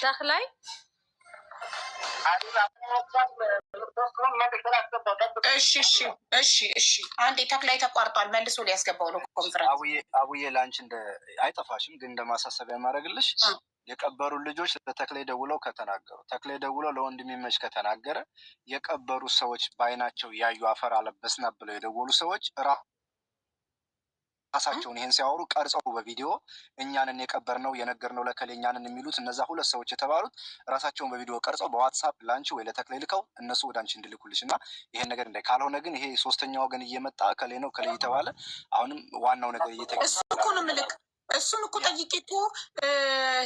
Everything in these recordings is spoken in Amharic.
ተክላይ እሺ አንዴ ተክላይ ተቋርጧል። መልሶ ሊያስገባው ነው ኮንፈረንስ። አቡዬ ለአንቺ አይጠፋሽም፣ ግን እንደማሳሰቢያ የማደርግልሽ የቀበሩ ልጆች ለተክላይ ደውለው ከተናገሩ፣ ተክላይ ደውለው ለወንድሜ ከተናገረ የቀበሩ ሰዎች በአይናቸው ያዩ አፈር አለበስና ብለው የደወሉ ሰዎች ራሳቸውን ይሄን ሲያወሩ ቀርጸው በቪዲዮ እኛንን የቀበርነው የነገርነው ለከሌ እኛንን የሚሉት እነዛ ሁለት ሰዎች የተባሉት ራሳቸውን በቪዲዮ ቀርጸው በዋትሳፕ ለአንቺ ወይ ለተክላይ ልከው እነሱ ወደ አንቺ እንድልኩልሽ እና ይሄን ነገር እንዳይ ካልሆነ ግን ይሄ ሶስተኛ ወገን እየመጣ ከሌ ነው ከሌ የተባለ አሁንም ዋናው ነገር እሱ እኮ ነው ምልክ እሱን እኮ ጠይቄ እኮ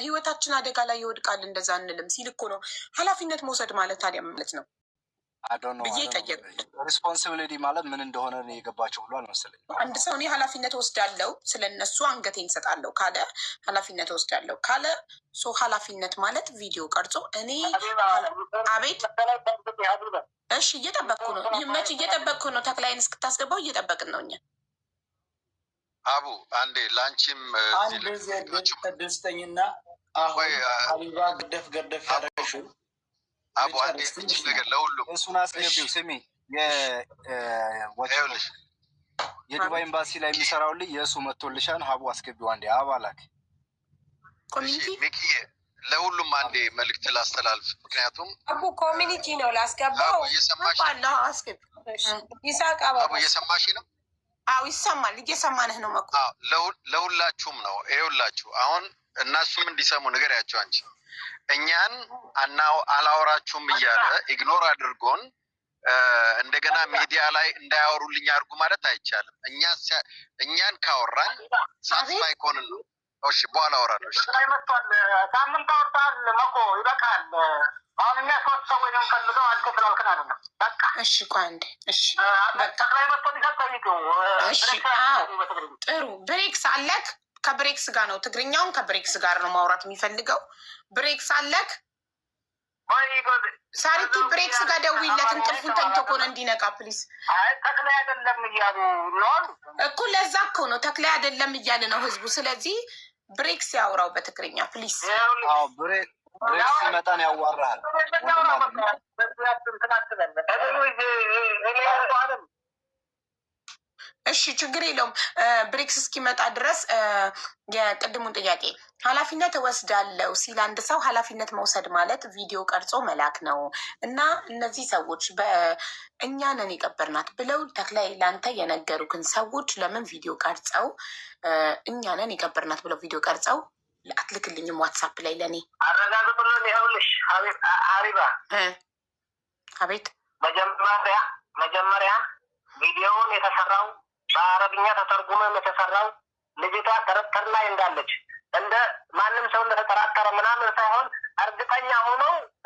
ህይወታችን አደጋ ላይ ይወድቃል እንደዛ እንልም ሲል እኮ ነው ኃላፊነት መውሰድ ማለት ታዲያ ማለት ነው ብዬ ጠየቅ። ሪስፖንሲቢሊቲ ማለት ምን እንደሆነ የገባቸው ሁሉ አልመሰለኝ። አንድ ሰው እኔ ኃላፊነት ወስዳለሁ ስለ እነሱ አንገቴን እሰጣለሁ ካለ ኃላፊነት ወስዳለሁ ካለ ኃላፊነት ማለት ቪዲዮ ቀርጾ እኔ አቤት እሺ እየጠበቅኩ ነው። መች እየጠበቅኩ ነው። ተክላይን እስክታስገባው እየጠበቅን ነው እኛ። አቡ አንዴ ላንቺም ደስተኝና አሁን ሀቢባ ገደፍ ያደረግሽው አቡ አንዴ እቺ ነገር ለሁሉም እሱን አስገቢው። ስሚ የዱባይ ኤምባሲ ላይ የሚሰራው ልጅ የእሱ መጥቶልሻል። ሀቡ አስገቢው አንዴ አባላክ ሚኪዬ ለሁሉም አንዴ መልዕክት ላስተላልፍ። ምክንያቱም አቡ ኮሚኒቲ ነው ላስገባው። እየሰማሽ አቡ እየሰማሽ ነው? አዎ ይሰማል። እየሰማንህ ነው መኩ። ለሁላችሁም ነው። ይኸውላችሁ አሁን እነሱም እንዲሰሙ ንገሪያቸው አንቺ እኛን አላወራችሁም እያለ ኢግኖር አድርጎን እንደገና ሚዲያ ላይ እንዳያወሩልኝ አድርጉ ማለት አይቻልም። እኛን ካወራን ሳትስፋይ ከሆንን ነው። እሺ በኋላ አወራለሁ። እሺ ሳምንት አወጣል መኮ ይበቃል። አሁን እኛ ሶስት ሰዎች ነው የምንፈልገው። አንተ ስላልክን አይደለም በቃ እሺ ቋንዴ እሺ በቃ እሺ ጥሩ ብሬክስ አለክ። ከብሬክስ ጋር ነው ትግርኛውን ከብሬክስ ጋር ነው ማውራት የሚፈልገው። ብሬክስ አለክ ሳሪቲ ብሬክስ ጋር ደውይለት። እንቅልፉን ተኝቶ ከሆነ እንዲነቃ ፕሊስ። ተክላይ አይደለም እያሉ ነው እኮ ለዛ እኮ ነው ተክላይ አይደለም እያለ ነው ህዝቡ። ስለዚህ ብሬክስ ያውራው በትግርኛ ፕሊስ። ብሬክስ ሲመጣን ያዋራሃል። እሺ ችግር የለውም። ብሬክስ እስኪመጣ ድረስ የቅድሙን ጥያቄ ኃላፊነት እወስዳለሁ ሲል አንድ ሰው ኃላፊነት መውሰድ ማለት ቪዲዮ ቀርጾ መላክ ነው እና እነዚህ ሰዎች እኛ ነን የቀበርናት ብለው ተክላይ ለአንተ የነገሩክን ሰዎች ለምን ቪዲዮ ቀርጸው እኛ ነን የቀበርናት ብለው ቪዲዮ ቀርጸው አትልክልኝም? ዋትሳፕ ላይ ለእኔ አረጋግጡልን። ይኸውልሽ ሀቢባ አቤት መጀመሪያ ቪዲዮውን የተሰራው በአረብኛ ተተርጉመም የተሰራው ልጅቷ ጥርጥር ላይ እንዳለች እንደ ማንም ሰው እንደተጠራጠረ ምናምን ሳይሆን እርግጠኛ ሆኖ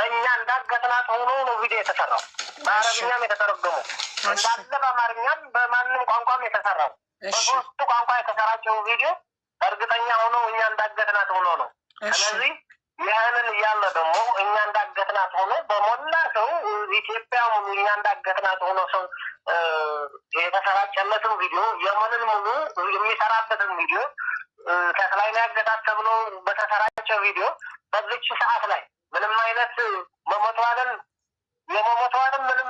እኛ እንዳገትናት ሆኖ ነው ቪዲዮ የተሰራው። በአረብኛም የተተረጎመው እንዳለ በአማርኛም በማንም ቋንቋም የተሰራው በሶስቱ ቋንቋ የተሰራጨው ቪዲዮ እርግጠኛ ሆኖ እኛ እንዳገትናት ሆኖ ነው። ስለዚህ ይህንን እያለ ደግሞ እኛ እንዳገትናት ሆኖ በሞላ ሰው ኢትዮጵያ ሙሉ እኛ እንዳገትናት ሆኖ ሰው የተሰራጨለትን ቪዲዮ የመንን ሙሉ የሚሰራበትን ቪዲዮ ተክላይ ላይ ያገታት ተብሎ በተሰራጨ ቪዲዮ በዚች ሰዓት ላይ ምንም አይነት የመሞቷንም ምንም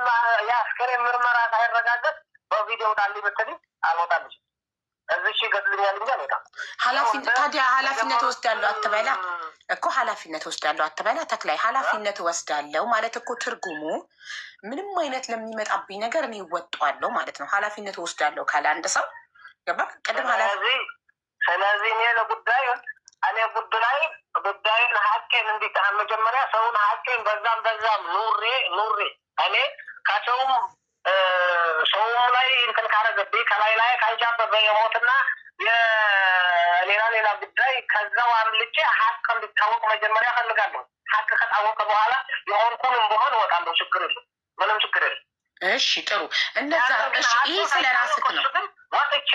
የአስከሬን ምርመራ ሳይረጋገጥ በቪዲዮ ጣል ብትል አልወጣለች። እዚሽ ይገድልኛል እንጂ አልወጣም። ታዲያ ኃላፊነት ወስዳለሁ አትበላ እኮ ኃላፊነት ወስዳለሁ አትበላ። ተክላይ ኃላፊነት ወስዳለሁ ማለት እኮ ትርጉሙ ምንም አይነት ለሚመጣብኝ ነገር እኔ እወጣለሁ ማለት ነው። ኃላፊነት ወስዳለሁ ካለ አንድ ሰው ገባ ቅድም ስለዚህ እኔ ለጉዳዩን ጉዳዩን ሀቄን እንዲታ መጀመሪያ ሰውን ሀቄን በዛም ኑሬ እኔ ከሰውም ላይ እንትን ካረገብኝ ከላይ ካልጃበበ የሞትና የሌላ ጉዳይ ከዛው አምልጬ ሀቅ እንዲታወቅ መጀመሪያ ፈልጋለሁ። ሀቅ ከታወቀ በኋላ የሆንኩንም በሆን እወጣለሁ። ችግር የለም፣ ምንም ችግር የለም። እሺ ጥሩ እንደዛ። እሺ ይህ ስለ ራስክ ነው ወጥቼ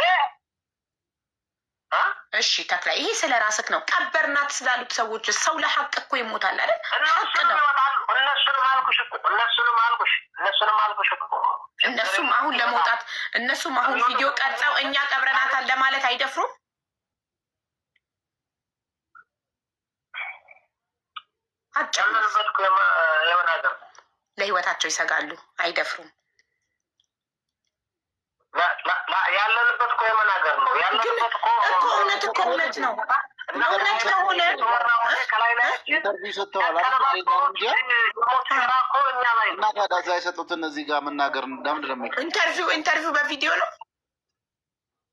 እሺ ተክላይ ይሄ ስለ ራስክ ነው። ቀበርናት ስላሉት ሰዎች ሰው ለሀቅ እኮ ይሞታል አይደል? ሀቅ ነው። እነሱም አሁን ለመውጣት እነሱም አሁን ቪዲዮ ቀርጸው እኛ ቀብረናታል ለማለት አይደፍሩም። ያለንበት እኮ የሆነ ሀገር ለህይወታቸው ይሰጋሉ፣ አይደፍሩም። ያለንበት እኮ የምን ሀገር ነው? ያለንበት እኮ እውነት እኮ እውነት ነው። እውነት ከሆነ ኢንተርቪው ሰጥተዋል እና ታዲያ እዛ የሰጡትን እዚህ ጋር መናገር ለምንድን ነው? ኢንተርቪው በቪዲዮ ነው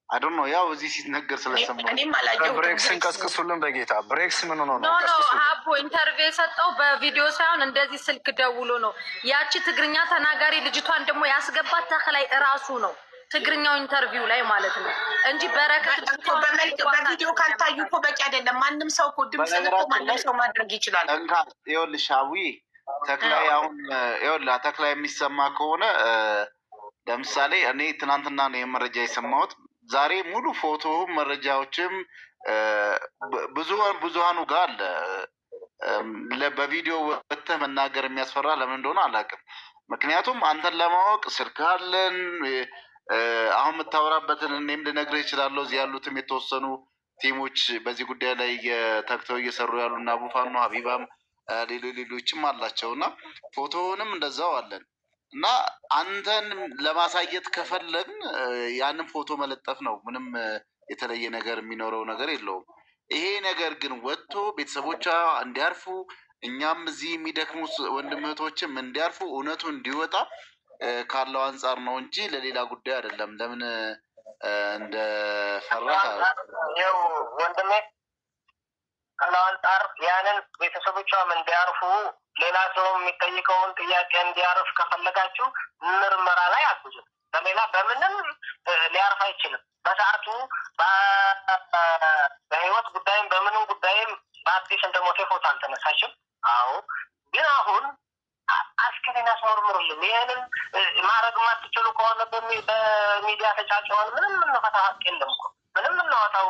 አይደል ነው ያው እዚህ ሲነገር ስለሰማሁ እኔም አላየሁትም። ብሬክስን ቀስቅሱልን በጌታ ብሬክስ ምን ሆኖ ነው? አቦ ኢንተርቪው የሰጠው በቪዲዮ ሳይሆን እንደዚህ ስልክ ደውሎ ነው። ያቺ ትግርኛ ተናጋሪ ልጅቷን ደግሞ ያስገባት ተክላይ እራሱ ነው ትግርኛው ኢንተርቪው ላይ ማለት ነው እንጂ በረከት በቪዲዮ ካልታዩ እኮ በቂ አይደለም። ማንም ሰው እኮ ድምፅን እኮ ማንም ሰው ማድረግ ይችላል። ይኸውልሽ አዊ ተክላይ አሁን ይኸውልህ ተክላይ የሚሰማ ከሆነ ለምሳሌ እኔ ትናንትና ነው የመረጃ የሰማሁት። ዛሬ ሙሉ ፎቶውም መረጃዎችም ብዙሃኑ ጋር አለ። በቪዲዮ ወጥተህ መናገር የሚያስፈራ ለምን እንደሆነ አላውቅም። ምክንያቱም አንተን ለማወቅ ስልክ አለን። አሁን የምታወራበትን እኔም ልነግርህ እችላለሁ። እዚህ ያሉትም የተወሰኑ ቲሞች በዚህ ጉዳይ ላይ ተግተው እየሰሩ ያሉ እና ቡፋኖ ሀቢባም ሌሎችም አላቸው እና ፎቶውንም እንደዛው አለን እና አንተን ለማሳየት ከፈለግን ያንን ፎቶ መለጠፍ ነው። ምንም የተለየ ነገር የሚኖረው ነገር የለውም። ይሄ ነገር ግን ወጥቶ ቤተሰቦቿ እንዲያርፉ እኛም እዚህ የሚደክሙ ወንድም እህቶችም እንዲያርፉ እውነቱ እንዲወጣ ካለው አንጻር ነው እንጂ ለሌላ ጉዳይ አይደለም። ለምን እንደፈራ ይኸው ወንድሜ ካለው አንጻር ያንን ቤተሰቦቿም እንዲያርፉ ሌላ ሰው የሚጠይቀውን ጥያቄ እንዲያርፍ ከፈለጋችሁ ምርመራ ላይ አግዙ። በሌላ በምንም ሊያርፍ አይችልም። በሰዓቱ በህይወት ጉዳይም በምንም ጉዳይም በአዲስ እንደሞተ ፎቶ አልተነሳችም። አዎ ግን አሁን አስክሬን አስመርምሩልን። ይህንን ማድረግ ማትችሉ ከሆነ በሚዲያ ተጫጭሆን ምንም የምንፈታ ሀቅ የለም እኮ ምንም የምናወጣው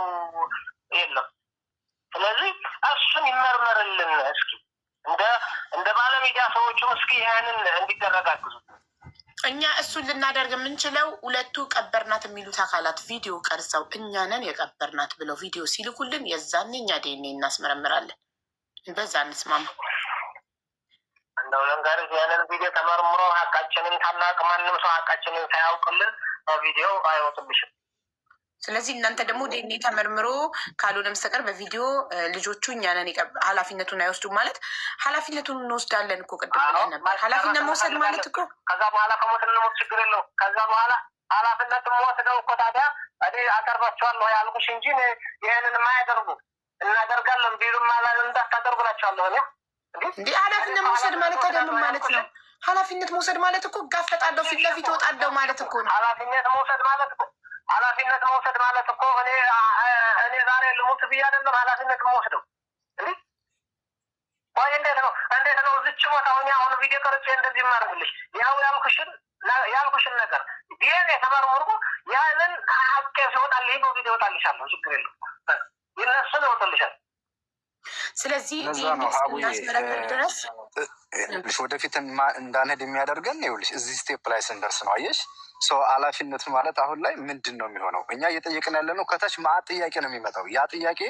የለም። ስለዚህ እሱን ይመርመርልን እስኪ እንደ ባለሚዲያ ሰዎቹም እስኪ ይህንን እንዲደረግ አግዙ። እኛ እሱን ልናደርግ የምንችለው ሁለቱ ቀበርናት የሚሉት አካላት ቪዲዮ ቀርጸው እኛንን የቀበርናት ብለው ቪዲዮ ሲልኩልን የዛኔ እኛ ዴኔ እናስመረምራለን። በዛ እንስማማ። እንደው ለንጋሪት ያንን ቪዲዮ ተመርምሮ ሀቃችንን ታላቅ ማንም ሰው ሀቃችንን ሳያውቅልን በቪዲዮ አይወጥብሽም። ስለዚህ እናንተ ደግሞ ዴኔ ተመርምሮ ካልሆነ በስተቀር በቪዲዮ ልጆቹ እኛንን ኃላፊነቱን አይወስዱም ማለት ኃላፊነቱን እንወስዳለን እኮ ቅድም ብለን ነበር። ኃላፊነት መውሰድ ማለት እኮ ከዛ በኋላ ከሞት እንሞት ችግር የለው። ከዛ በኋላ ኃላፊነት ወስደው እኮ ታዲያ እኔ አቀርባቸዋለሁ ያልኩሽ እንጂ ይህንን የማያደርጉ እናደርጋለን ቢሉም ማላል እንዳታደርጉ ናቸዋለሁ። እንዲህ ኃላፊነት መውሰድ ማለት ታዲያ ምን ማለት ነው? ኃላፊነት መውሰድ ማለት እኮ ጋፈጣለሁ ፊት ለፊት ወጣለሁ ማለት እኮ ነው። ኃላፊነት መውሰድ ማለት እኮ እኔ ዛሬ ልሙት ብዬ አይደለም ኃላፊነት የምወስደው። ወይ እንዴት ነው እዚች ቦታ አሁን ቪዲዮ ቀርጬ እንደዚህ የማደርግልሽ ያው ያልኩሽን ነገር ዲኤንኤ ተመርምሮ ያንን ሀቄ ሲወጣልኝ በቪዲዮ ይወጣልሻለሁ። ችግር የለም ይነሱን ይወጡልሻል። ስለዚህ እናስመረምር ድረስ ወደፊት እንዳንሄድ የሚያደርገን ይኸውልሽ እዚህ ስቴፕ ላይ ስንደርስ ነው። አየሽ ሰው ኃላፊነቱ ማለት አሁን ላይ ምንድን ነው የሚሆነው? እኛ እየጠየቅን ያለ ነው። ከታች ማዕት ጥያቄ ነው የሚመጣው። ያ ጥያቄ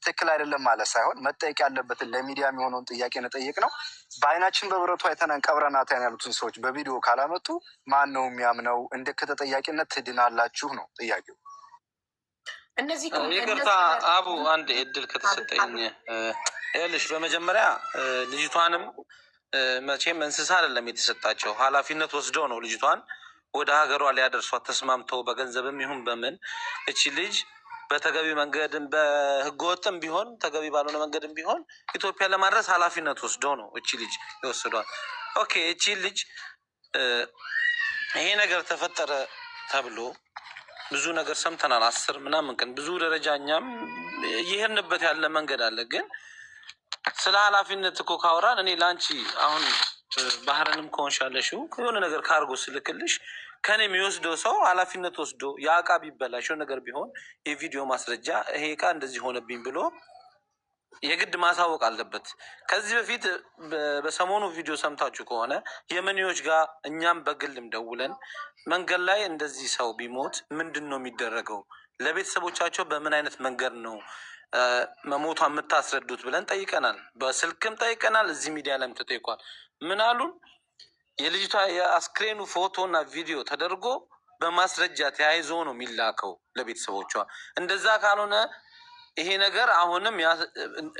ትክክል አይደለም ማለት ሳይሆን መጠየቅ ያለበትን ለሚዲያ የሚሆነውን ጥያቄ ነው ጠየቅ ነው። በአይናችን በብረቱ አይተናን ቀብረናታን ያሉትን ሰዎች በቪዲዮ ካላመጡ ማን ነው የሚያምነው? እንደ ከተጠያቂነት ትድናላችሁ ነው ጥያቄው። እነዚህ ይቅርታ አቡ አንድ እድል ከተሰጠኝ ይኸውልሽ፣ በመጀመሪያ ልጅቷንም መቼም እንስሳ አይደለም የተሰጣቸው ኃላፊነት ወስደው ነው ልጅቷን ወደ ሀገሯ ሊያደርሷት ተስማምተው በገንዘብም ይሁን በምን እቺ ልጅ በተገቢ መንገድም በህገወጥም ቢሆን ተገቢ ባልሆነ መንገድም ቢሆን ኢትዮጵያ ለማድረስ ኃላፊነት ወስደው ነው እቺ ልጅ ይወስዷል። ኦኬ እቺ ልጅ ይሄ ነገር ተፈጠረ ተብሎ ብዙ ነገር ሰምተናል። 10 ምናምን ቀን ብዙ ደረጃ እኛም ይሄንበት ያለ መንገድ አለ። ግን ስለ ኃላፊነት እኮ ካወራን እኔ ላንቺ አሁን ባህርንም ከሆንሻለሽው የሆነ ነገር ካርጎ ስልክልሽ ከኔ የሚወስደው ሰው ኃላፊነት ወስዶ ያ እቃ ቢበላሽው ነገር ቢሆን የቪዲዮ ማስረጃ ይሄ እቃ እንደዚህ ሆነብኝ ብሎ የግድ ማሳወቅ አለበት። ከዚህ በፊት በሰሞኑ ቪዲዮ ሰምታችሁ ከሆነ የመኒዎች ጋር እኛም በግልም ደውለን መንገድ ላይ እንደዚህ ሰው ቢሞት ምንድን ነው የሚደረገው? ለቤተሰቦቻቸው በምን አይነት መንገድ ነው መሞቷ የምታስረዱት ብለን ጠይቀናል። በስልክም ጠይቀናል። እዚህ ሚዲያ ላይም ተጠይቋል። ምን አሉን? የልጅቷ የአስክሬኑ ፎቶ እና ቪዲዮ ተደርጎ በማስረጃ ተያይዞ ነው የሚላከው ለቤተሰቦቿ። እንደዛ ካልሆነ ይሄ ነገር አሁንም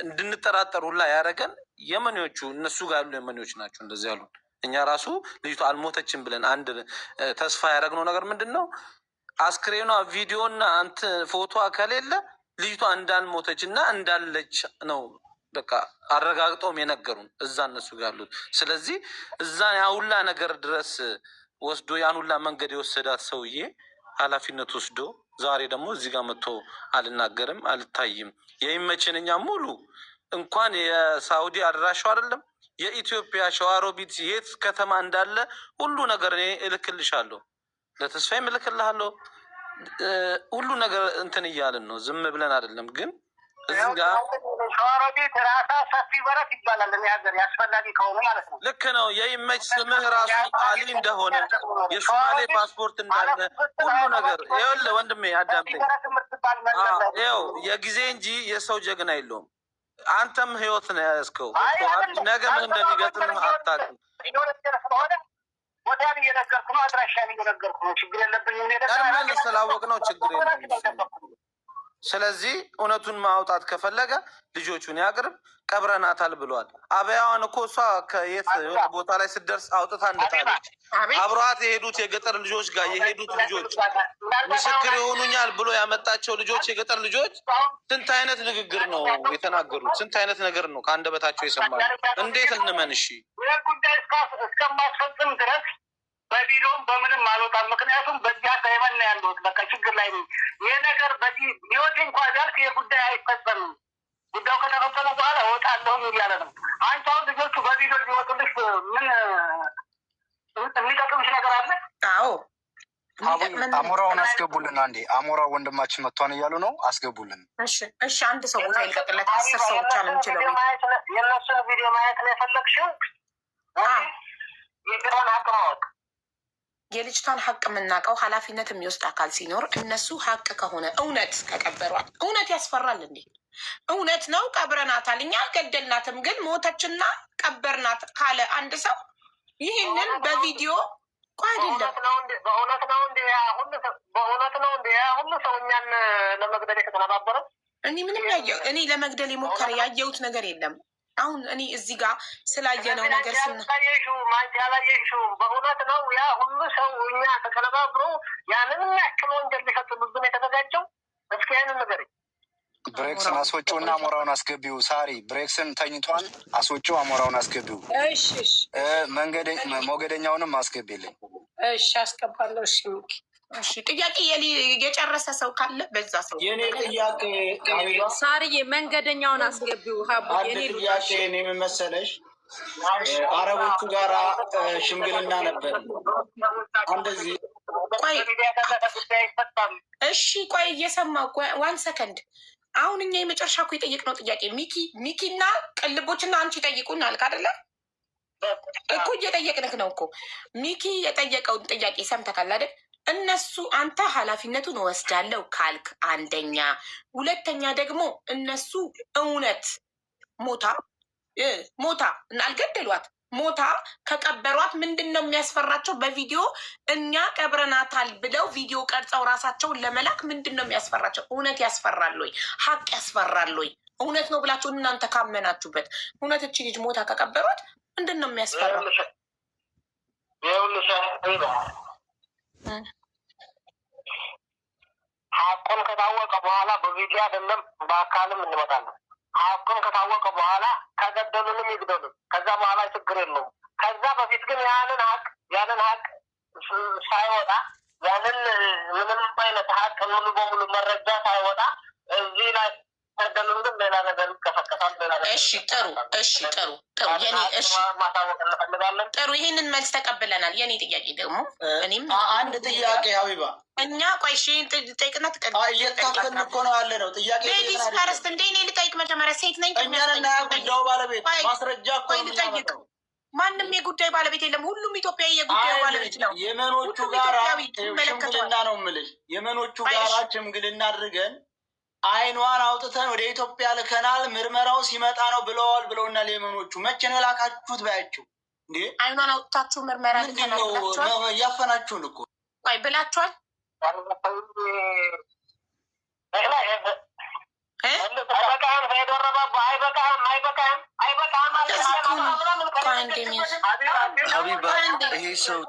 እንድንጠራጠር ሁላ ያደረገን የመኔዎቹ እነሱ ጋር ያሉ የመኔዎች ናቸው እንደዚህ ያሉ። እኛ ራሱ ልጅቷ አልሞተችም ብለን አንድ ተስፋ ያደረግነው ነገር ምንድን ነው? አስክሬኗ ቪዲዮ እና ፎቶ ከሌለ ልጅቷ እንዳልሞተች እና እንዳለች ነው በቃ አረጋግጠውም የነገሩን እዛ እነሱ ጋር ያሉት። ስለዚህ እዛ ያሁላ ነገር ድረስ ወስዶ ያን ሁላ መንገድ የወሰዳት ሰውዬ ኃላፊነት ወስዶ ዛሬ ደግሞ እዚህ ጋር መጥቶ አልናገርም አልታይም የሚመችን እኛ ሙሉ እንኳን የሳውዲ አድራሻው አይደለም የኢትዮጵያ ሸዋሮቢት የት ከተማ እንዳለ ሁሉ ነገር እኔ እልክልሻለሁ፣ ለተስፋዬም እልክልሃለሁ። ሁሉ ነገር እንትን እያልን ነው፣ ዝም ብለን አይደለም። ግን እዚህ ጋር ሸዋሮቢት ራሳ ሰፊ በረት ይባላል። እኔ ሀገር ያስፈላጊ ከሆነ ማለት ነው። ልክ ነው። የይመች ስምህ ራሱ አሊ እንደሆነ የሶማሌ ፓስፖርት እንዳለ ሁሉ ነገር ይኸውልህ ወንድሜ አዳምጠኝ። ይኸው የጊዜ እንጂ የሰው ጀግና የለውም። አንተም ህይወት ነው ያዝከው። ነገ ምን እንደሚገጥም አታውቅም። ቦታን እየነገርኩ ነው፣ አድራሻን እየነገርኩ ነው። ችግር የለብኝም። ቀድመን ስላወቅ ነው ችግር የለም። ስለዚህ እውነቱን ማውጣት ከፈለገ ልጆቹን ያቅርብ። ቀብረናታል ብለዋል። አበያዋን እኮ እሷ ከየት ቦታ ላይ ስትደርስ አውጥታ እንደጣለች አብረዋት የሄዱት የገጠር ልጆች ጋር የሄዱት ልጆች ምስክር ይሆኑኛል ብሎ ያመጣቸው ልጆች የገጠር ልጆች ስንት አይነት ንግግር ነው የተናገሩት? ስንት አይነት ነገር ነው ከአንደበታቸው የሰማነው? እንዴት እንመን? እሺ ጉዳይ እስከማስፈጽም ድረስ በቪዲዮም በምንም አልወጣም። ምክንያቱም በዚህ አሳይመን ነው ያለሁት። በቃ ችግር ላይ ነው ይህ ነገር። በዚህ ህይወቴ እንኳ ቢያልፍ ይህ ጉዳይ አይፈጸምም። ጉዳዩ ከተፈጸመ በኋላ እወጣለሁ እያለ ነው። አንቺ አሁን ልጆቹ በቪዲዮ ሊወጡልሽ ምን የሚጠቅምሽ ነገር አለ? አዎ አሞራውን አስገቡልን። አንዴ አሞራው ወንድማችን መጥቷን እያሉ ነው፣ አስገቡልን። እሺ አንድ ሰው ቦታ ይልቀቅለት። 10 ሰው ብቻ ነው የሚችለው። የእነሱን ቪዲዮ ማየት ነው የፈለግሽው? የግራን ሀቅ ማወቅ የልጅቷን ሀቅ የምናውቀው ኃላፊነት የሚወስድ አካል ሲኖር እነሱ ሀቅ ከሆነ እውነት ከቀበሯት እውነት ያስፈራል እንዴ? እውነት ነው ቀብረናታል፣ እኛ አልገደልናትም፣ ግን ሞተችና ቀበርናት ካለ አንድ ሰው ይህንን በቪዲዮ አይደለም። በእውነት ነው እንዲ በእውነት ነው እንዲ ሁሉ ሰው እኛን ለመግደል የተተባበረው? እኔ ምንም እኔ ለመግደል የሞከረ ያየሁት ነገር የለም። አሁን እኔ እዚህ ጋር ስላየነው ነገር ያላየሽው በእውነት ነው ያ ሁሉ ሰው እኛ ተቀነባብሮ ያንን ያክል ወንጀል ሊፈጽምብን የተዘጋጀው? እስኪ ያንን ነገር ብሬክስን አስወጪው እና አሞራውን አስገቢው። ሳሪ ብሬክስን ተኝቷል፣ አስወጪው፣ አሞራውን አስገቢው። ሞገደኛውንም አስገቢልኝ። እሺ አስገባለሁ። እሺ ጥያቄ የጨረሰ ሰው ካለ በዛ ሰው የኔ ጥያቄ ሳርዬ መንገደኛውን አስገቢው። አንድ ጥያቄ እኔ ምን መሰለሽ፣ አረቦቹ ጋራ ሽምግልና ነበር እንደዚህ። እሺ ቆይ እየሰማሁ ዋን ሰከንድ። አሁን እኛ የመጨረሻ እኮ የጠየቅነው ጥያቄ ሚኪ እና ቅልቦችና አንቺ ጠይቁን አልክ አይደለ እኮ? እየጠየቅንክ ነው እኮ። ሚኪ የጠየቀውን ጥያቄ ሰምተካል አይደል? እነሱ አንተ ኃላፊነቱን ወስዳለው ካልክ አንደኛ፣ ሁለተኛ ደግሞ እነሱ እውነት ሞታ አልገደሏት፣ ሞታ ከቀበሯት ምንድን ነው የሚያስፈራቸው? በቪዲዮ እኛ ቀብረናታል ብለው ቪዲዮ ቀርጸው ራሳቸውን ለመላክ ምንድን ነው የሚያስፈራቸው? እውነት ያስፈራል ወይ? ሀቅ ያስፈራል ወይ? እውነት ነው ብላችሁ እናንተ ካመናችሁበት እውነት እቺ ልጅ ሞታ ከቀበሯት ምንድን ነው የሚያስፈራው? ሀቁን ከታወቀ በኋላ በቪዲዮ አይደለም በአካልም እንመጣለን። ሀቁን ከታወቀ በኋላ ከገደሉንም ይግደሉን፣ ከዛ በኋላ ችግር የለውም። ከዛ በፊት ግን ያንን ሀቅ ሳይወጣ ያንን ምንም አይነት ሀቅ ሙሉ በሙሉ መረጃ ሳይወጣ እዚህ ላይ ገደሉን ግን ሌላ ነገር ይቀሰቀሳል። እሺ ጥሩ የኔ ማሳወቅ እንፈልጋለን። ጥሩ ይሄንን መልስ ተቀብለናል። የኔ ጥያቄ ደግሞ እኔም አንድ ጥያቄ ሀቢባ እኛ ቆይ ጠይቅና እየተካፈልን እኮ ነው ያለ ነው ጥያቄ ሌዲስ ፈርስት እንደ እኔ ልጠይቅ መጀመሪያ። ሴት ነኝ እኛንና ጉዳዩ ባለቤት ማስረጃ እኮ ልጠይቅ። ማንም የጉዳይ ባለቤት የለም። ሁሉም ኢትዮጵያዊ የጉዳዩ ባለቤት ነው። የመኖቹ ጋራ ሽምግልና ነው የምልሽ። የመኖቹ ጋራ ሽምግልና አድርገን አይኗን አውጥተን ወደ ኢትዮጵያ ልከናል፣ ምርመራው ሲመጣ ነው ብለዋል ብለውናል። የመኖቹ መቼ ነው የላካችሁት ባያችሁ እንዴ? አይኗን አውጥታችሁ ምርመራ ልከናል ብላችኋል? እያፈናችሁን እኮ ቆይ ብላችኋል? ሀቢባ ይሄ ሰው